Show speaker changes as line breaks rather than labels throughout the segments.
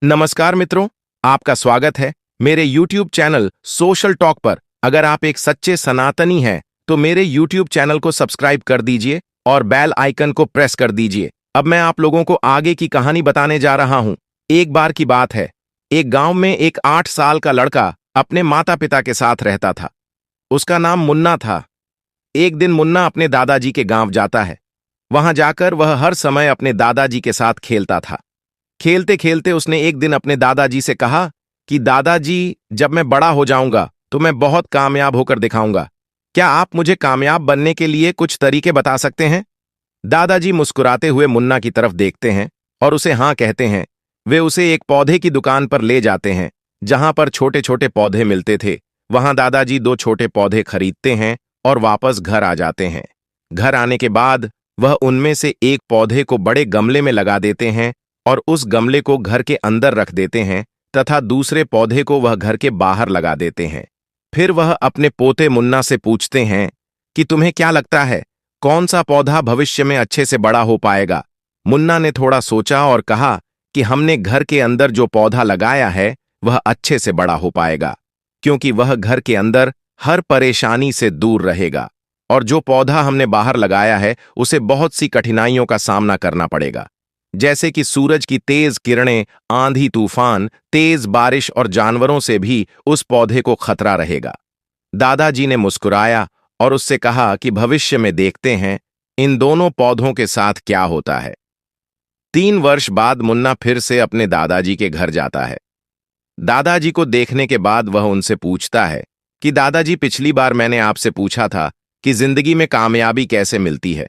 नमस्कार मित्रों, आपका स्वागत है मेरे YouTube चैनल सोशल टॉक पर। अगर आप एक सच्चे सनातनी हैं, तो मेरे YouTube चैनल को सब्सक्राइब कर दीजिए और बेल आइकन को प्रेस कर दीजिए। अब मैं आप लोगों को आगे की कहानी बताने जा रहा हूं। एक बार की बात है, एक गांव में एक 8 साल का लड़का अपने माता पिता के साथ रहता था। उसका नाम मुन्ना था। एक दिन मुन्ना अपने दादाजी के गांव जाता है। वहां जाकर वह हर समय अपने दादाजी के साथ खेलता था। खेलते खेलते उसने एक दिन अपने दादाजी से कहा कि दादाजी, जब मैं बड़ा हो जाऊंगा तो मैं बहुत कामयाब होकर दिखाऊंगा। क्या आप मुझे कामयाब बनने के लिए कुछ तरीके बता सकते हैं? दादाजी मुस्कुराते हुए मुन्ना की तरफ देखते हैं और उसे हाँ कहते हैं। वे उसे एक पौधे की दुकान पर ले जाते हैं, जहां पर छोटे छोटे पौधे मिलते थे। वहां दादाजी 2 छोटे पौधे खरीदते हैं और वापस घर आ जाते हैं। घर आने के बाद वह उनमें से एक पौधे को बड़े गमले में लगा देते हैं और उस गमले को घर के अंदर रख देते हैं तथा दूसरे पौधे को वह घर के बाहर लगा देते हैं। फिर वह अपने पोते मुन्ना से पूछते हैं कि तुम्हें क्या लगता है, कौन सा पौधा भविष्य में अच्छे से बड़ा हो पाएगा? मुन्ना ने थोड़ा सोचा और कहा कि हमने घर के अंदर जो पौधा लगाया है वह अच्छे से बड़ा हो पाएगा, क्योंकि वह घर के अंदर हर परेशानी से दूर रहेगा, और जो पौधा हमने बाहर लगाया है उसे बहुत सी कठिनाइयों का सामना करना पड़ेगा, जैसे कि सूरज की तेज किरणें, आंधी तूफान, तेज बारिश और जानवरों से भी उस पौधे को खतरा रहेगा। दादाजी ने मुस्कुराया और उससे कहा कि भविष्य में देखते हैं इन दोनों पौधों के साथ क्या होता है। 3 वर्ष बाद मुन्ना फिर से अपने दादाजी के घर जाता है। दादाजी को देखने के बाद वह उनसे पूछता है कि दादाजी, पिछली बार मैंने आपसे पूछा था कि जिंदगी में कामयाबी कैसे मिलती है,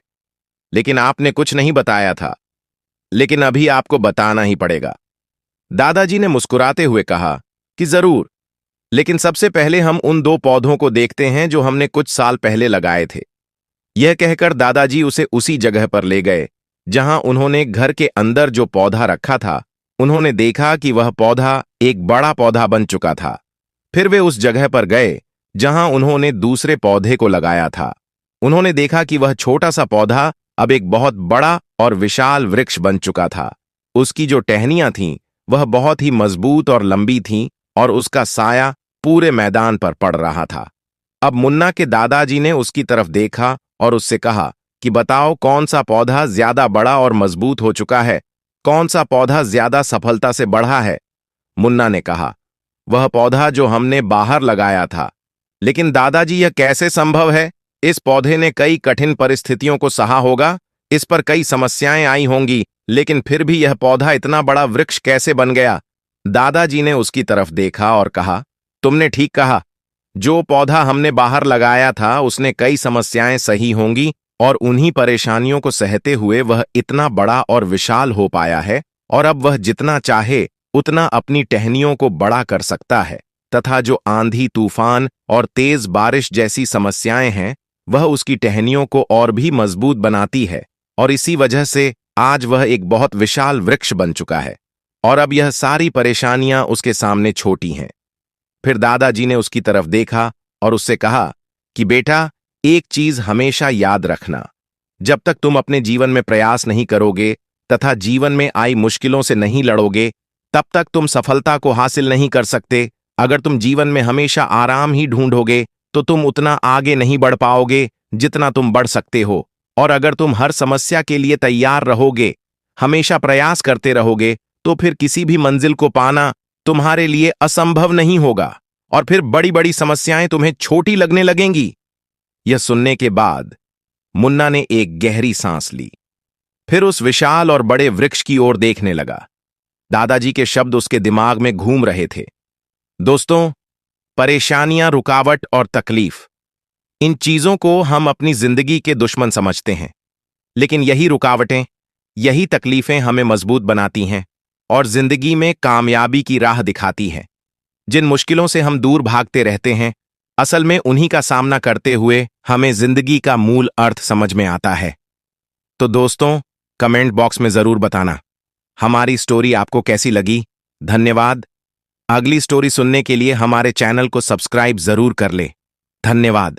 लेकिन आपने कुछ नहीं बताया था, लेकिन अभी आपको बताना ही पड़ेगा। दादाजी ने मुस्कुराते हुए कहा कि जरूर, लेकिन सबसे पहले हम उन 2 पौधों को देखते हैं जो हमने कुछ साल पहले लगाए थे। यह कहकर दादाजी उसे उसी जगह पर ले गए जहां उन्होंने घर के अंदर जो पौधा रखा था। उन्होंने देखा कि वह पौधा एक बड़ा पौधा बन चुका था। फिर वे उस जगह पर गए जहां उन्होंने दूसरे पौधे को लगाया था। उन्होंने देखा कि वह छोटा सा पौधा अब एक बहुत बड़ा और विशाल वृक्ष बन चुका था। उसकी जो टहनियां थीं वह बहुत ही मजबूत और लंबी थीं और उसका साया पूरे मैदान पर पड़ रहा था। अब मुन्ना के दादाजी ने उसकी तरफ देखा और उससे कहा कि बताओ, कौन सा पौधा ज्यादा बड़ा और मजबूत हो चुका है? कौन सा पौधा ज्यादा सफलता से बढ़ा है? मुन्ना ने कहा, वह पौधा जो हमने बाहर लगाया था। लेकिन दादाजी, यह कैसे संभव है? इस पौधे ने कई कठिन परिस्थितियों को सहा होगा, इस पर कई समस्याएं आई होंगी, लेकिन फिर भी यह पौधा इतना बड़ा वृक्ष कैसे बन गया? दादाजी ने उसकी तरफ देखा और कहा, तुमने ठीक कहा, जो पौधा हमने बाहर लगाया था उसने कई समस्याएं सही होंगी, और उन्हीं परेशानियों को सहते हुए वह इतना बड़ा और विशाल हो पाया है, और अब वह जितना चाहे उतना अपनी टहनियों को बड़ा कर सकता है, तथा जो आंधी तूफान और तेज बारिश जैसी समस्याएं हैं वह उसकी टहनियों को और भी मजबूत बनाती है, और इसी वजह से आज वह एक बहुत विशाल वृक्ष बन चुका है, और अब यह सारी परेशानियां उसके सामने छोटी हैं। फिर दादाजी ने उसकी तरफ देखा और उससे कहा कि बेटा, एक चीज हमेशा याद रखना, जब तक तुम अपने जीवन में प्रयास नहीं करोगे तथा जीवन में आई मुश्किलों से नहीं लड़ोगे, तब तक तुम सफलता को हासिल नहीं कर सकते। अगर तुम जीवन में हमेशा आराम ही ढूंढोगे तो तुम उतना आगे नहीं बढ़ पाओगे जितना तुम बढ़ सकते हो, और अगर तुम हर समस्या के लिए तैयार रहोगे, हमेशा प्रयास करते रहोगे, तो फिर किसी भी मंजिल को पाना तुम्हारे लिए असंभव नहीं होगा, और फिर बड़ी बड़ी समस्याएं तुम्हें छोटी लगने लगेंगी। यह सुनने के बाद मुन्ना ने एक गहरी सांस ली, फिर उस विशाल और बड़े वृक्ष की ओर देखने लगा। दादाजी के शब्द उसके दिमाग में घूम रहे थे। दोस्तों, परेशानियां, रुकावट और तकलीफ, इन चीजों को हम अपनी जिंदगी के दुश्मन समझते हैं, लेकिन यही रुकावटें, यही तकलीफें हमें मजबूत बनाती हैं और जिंदगी में कामयाबी की राह दिखाती हैं। जिन मुश्किलों से हम दूर भागते रहते हैं, असल में उन्हीं का सामना करते हुए हमें जिंदगी का मूल अर्थ समझ में आता है। तो दोस्तों, कमेंट बॉक्स में जरूर बताना हमारी स्टोरी आपको कैसी लगी। धन्यवाद। अगली स्टोरी सुनने के लिए हमारे चैनल को सब्सक्राइब जरूर कर ले। धन्यवाद।